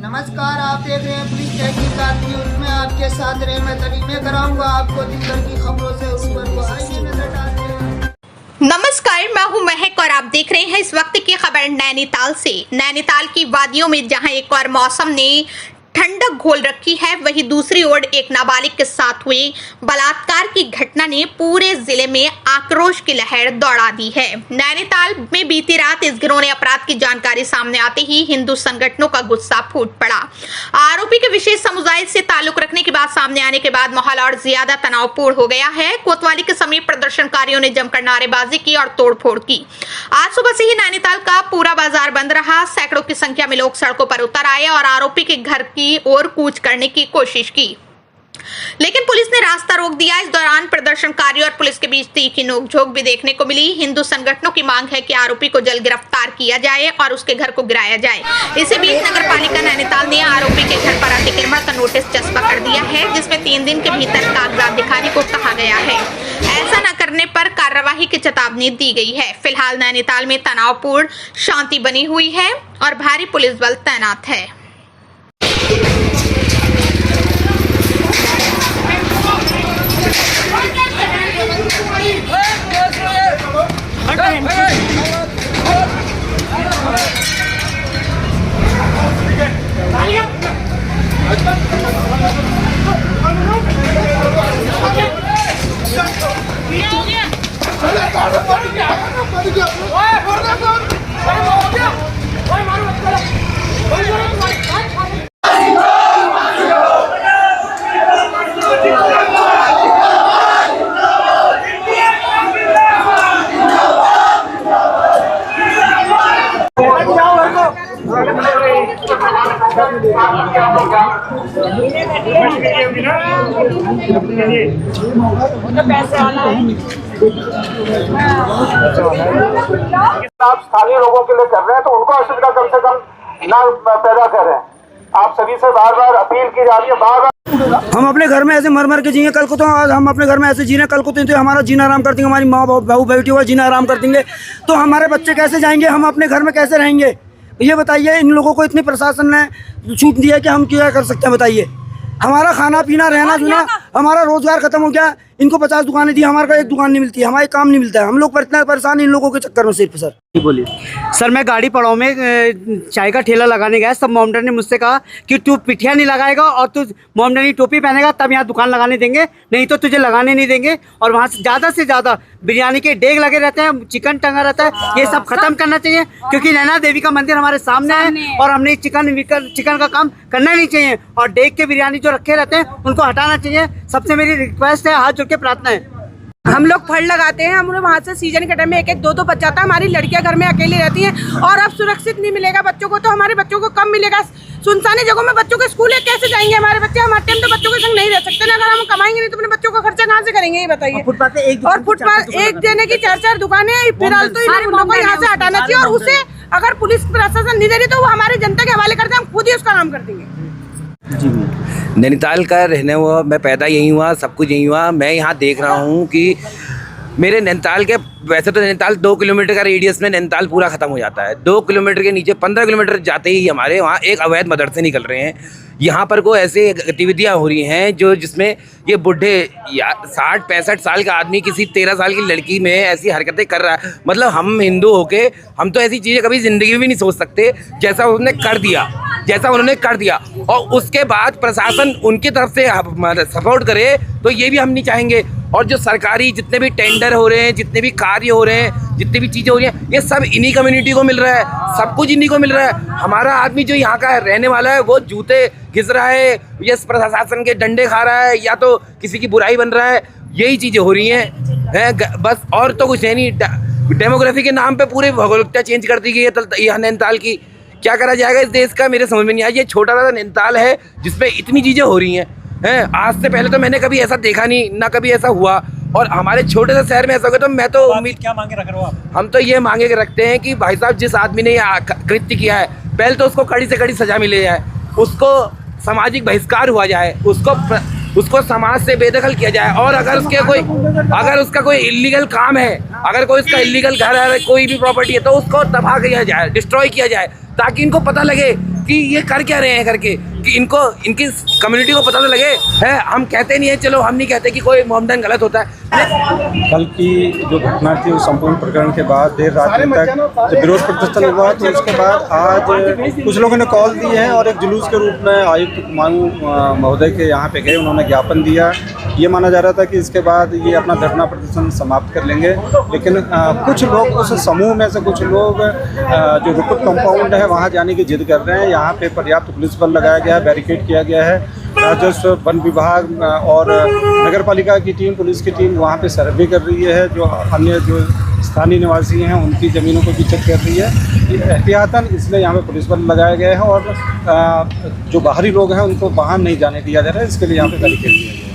नमस्कार, आप देख रहे हैं पुलिस तहकीकात न्यूज में। आपके साथ रहे मैं तभी मैं कराऊंगा आपको दिन भर की खबरों से ऊपर को। आइए नजर डालते हैं। नमस्कार, मैं हूं महक और आप देख रहे हैं इस वक्त की खबर नैनीताल से। नैनीताल की वादियों में जहां एक और मौसम ने ठंडक घोल रखी है, वहीं दूसरी ओर एक नाबालिग के साथ हुई बलात्कार की घटना ने पूरे जिले में आक्रोश की लहर दौड़ा दी है। नैनीताल में बीती रात इस घिनौने अपराध की जानकारी सामने आते ही हिंदू संगठनों का गुस्सा फूट पड़ा। आरोपी के विशेष समुदाय से ताल्लुक रखने की बात सामने आने के बाद माहौल और ज्यादा तनावपूर्ण हो गया है। कोतवाली के समीप प्रदर्शनकारियों ने जमकर नारेबाजी की और तोड़फोड़ की। आज सुबह से ही नैनीताल का पूरा बाजार बंद रहा। सैकड़ों की संख्या में लोग सड़कों पर उतर आए और आरोपी के घर की ओर कूच करने की कोशिश की, लेकिन पुलिस ने रास्ता रोक दिया। इस दौरान प्रदर्शनकारियों और पुलिस के बीच तीखी नोकझोंक भी देखने को मिली। हिंदू संगठनों की मांग है कि आरोपी को जल्द गिरफ्तार किया जाए और उसके घर को गिराया जाए। इसी बीच नगर पालिका नैनीताल ने आरोपी के घर पर अतिक्रमण का नोटिस चस्पा कर दिया है, जिसमें 3 दिन के भीतर कागजात दिखाने को कहा गया है। ऐसा न करने पर कार्रवाई की चेतावनी दी गई है। फिलहाल नैनीताल में तनावपूर्ण शांति बनी हुई है और भारी पुलिस बल तैनात है। आप स्थानीय लोगों के लिए कर रहे हैं तो उनको असुविधा कम से कम ना पैदा करें। आप सभी से बार बार अपील की जा रही है। बार बार हम अपने घर में ऐसे मर मर के जिए, कल को तो आज हम अपने घर में ऐसे जीने, कल को तो हमारा जीना आराम कर देंगे, हमारी माँ बहू बेटी हुआ जीना आराम कर देंगे, तो हमारे बच्चे कैसे जाएंगे, हम अपने घर में कैसे रहेंगे? ये बताइए। इन लोगों को इतनी प्रशासन ने छूट दी है कि हम क्या कर सकते हैं बताइए। हमारा खाना पीना रहना जुना, हमारा रोजगार खत्म हो गया। इनको 50 दुकानें दी, हमारे को एक दुकान नहीं मिलती, हमारे काम नहीं मिलता है। हम लोग पर इतना परेशान इन लोगों के चक्कर में सिर्फ। सर बोलिए। सर, मैं गाड़ी पड़ाव में चाय का ठेला लगाने गया, सब मोमडन ने मुझसे कहा कि तू पिठिया नहीं लगाएगा और तू मोमडनी टोपी पहनेगा तब यहाँ दुकान लगाने देंगे, नहीं तो तुझे लगाने नहीं देंगे। और वहाँ से ज़्यादा बिरयानी के डेग लगे रहते हैं, चिकन टंगा रहता है। ये सब खत्म करना चाहिए, क्योंकि नैना देवी का मंदिर हमारे सामने है और हमने चिकन का काम करना नहीं चाहिए। और डेग के बिरयानी जो रखे रहते हैं उनको हटाना चाहिए। सबसे मेरी रिक्वेस्ट है, हाथ जोड़ के प्रार्थना है। हम लोग फल लगाते हैं, हम लोग वहाँ से सीजन के टाइम में 1-1, 2-2 बच जाता है। हमारी लड़कियां घर में अकेली रहती हैं और अब सुरक्षित नहीं मिलेगा बच्चों को, तो हमारे बच्चों को कब मिलेगा? सुनसानी जगहों में बच्चों के स्कूल है, कैसे जाएंगे हमारे बच्चे? हमारे टाइम तो बच्चों के संग नहीं रह सकते ना। अगर हम कमाएंगे नहीं तो अपने बच्चों का खर्चा कहाँ से करेंगे, ये बताइए। और फुटपाथ एक देने की 4-4 दुकानें, फिलहाल तो इन लोगों को यहाँ से हटाना चाहिए। और उसे अगर पुलिस प्रशासन नहीं दे रही तो वो हमारे जनता के हवाले करते हैं, हम खुद ही उसका काम कर देंगे। नैनीताल का रहने हुआ, मैं पैदा यहीं हुआ, सब कुछ यहीं हुआ। मैं यहाँ देख रहा हूँ कि मेरे नैनीताल के, वैसे तो नैनीताल 2 किलोमीटर का रेडियस में नैनीताल पूरा ख़त्म हो जाता है। 2 किलोमीटर के नीचे 15 किलोमीटर जाते ही हमारे वहाँ एक अवैध मदरसे निकल रहे हैं। यहाँ पर कोई ऐसे गतिविधियाँ हो रही हैं जिसमें ये बुढ़े या 60-65 साल का आदमी किसी 13 साल की लड़की में ऐसी हरकतें कर रहा है। मतलब हम हिंदू होके हम तो ऐसी चीज़ें कभी ज़िंदगी में भी नहीं सोच सकते, जैसा उन्होंने कर दिया। और उसके बाद प्रशासन उनकी तरफ से सपोर्ट करे तो ये भी हम नहीं चाहेंगे। और जो सरकारी जितने भी टेंडर हो रहे हैं, जितने भी कार्य हो रहे हैं, जितनी भी चीज़ें हो रही हैं, ये सब इन्हीं कम्युनिटी को मिल रहा है, सब कुछ इन्हीं को मिल रहा है। हमारा आदमी जो यहाँ का रहने वाला है वो जूते घिस रहा है, ये प्रशासन के डंडे खा रहा है, या तो किसी की बुराई बन रहा है। यही चीज़ें हो रही हैं बस, और तो कुछ है नहीं। डेमोग्राफी के नाम पे पूरे भौगोलिकता चेंज कर दी गई है यहाँ नैनीताल की। क्या करा जाएगा इस देश का, मेरे समझ में नहीं आया। ये छोटा सा नैनीताल है जिसमें इतनी चीज़ें हो रही हैं। आज से पहले तो मैंने कभी ऐसा देखा नहीं, ना कभी ऐसा हुआ। और हमारे छोटे से शहर में ऐसा होगा तो मैं तो उम्मीद, क्या मांगे रख रहे हो आप? हम तो ये मांगे रखते हैं कि भाई साहब, जिस आदमी ने ये कृत्य किया है, पहले तो उसको कड़ी से कड़ी सजा मिले जाए, उसको सामाजिक बहिष्कार हुआ जाए, उसको समाज से बेदखल किया जाए। और अगर उसका कोई इलीगल काम है, अगर कोई उसका इलीगल घर है, कोई भी प्रॉपर्टी है, तो उसको तबाह किया जाए, डिस्ट्रॉय किया जाए, ताकि इनको पता लगे कि ये कर क्या रहे हैं करके, कि इनको इनकी कम्युनिटी को पता तो लगे है। हम कहते नहीं है, चलो हम नहीं कहते कि कोई मोमडन गलत होता है। कल की जो घटना थी उस संपूर्ण प्रकरण के बाद देर रात तक जब विरोध प्रदर्शन हुआ, तो उसके बाद आज कुछ लोगों ने कॉल दी है और एक जुलूस के रूप में आयुक्त कुमाऊं महोदय के यहाँ पे गए। उन्होंने ज्ञापन दिया। ये माना जा रहा था कि इसके बाद ये अपना धरना प्रदर्शन समाप्त कर लेंगे, लेकिन कुछ लोग उस समूह में से कुछ लोग जो रुकुट कंपाउंड है वहाँ जाने की जिद कर रहे हैं। यहाँ पे पर्याप्त पुलिस बल लगाया गया है, बैरिकेड किया गया है। राजस्व, वन विभाग और नगर पालिका की टीम, पुलिस की टीम वहाँ पे सर्वे कर रही है। जो अन्य जो स्थानीय निवासी हैं उनकी ज़मीनों को भी चेक कर रही है एहतियातन, इसलिए यहाँ पे पुलिस बल लगाया गया है। और जो बाहरी लोग हैं उनको बाहर नहीं जाने दिया जा रहा है, इसके लिए यहाँ पे बैरिकेड दिया गया है।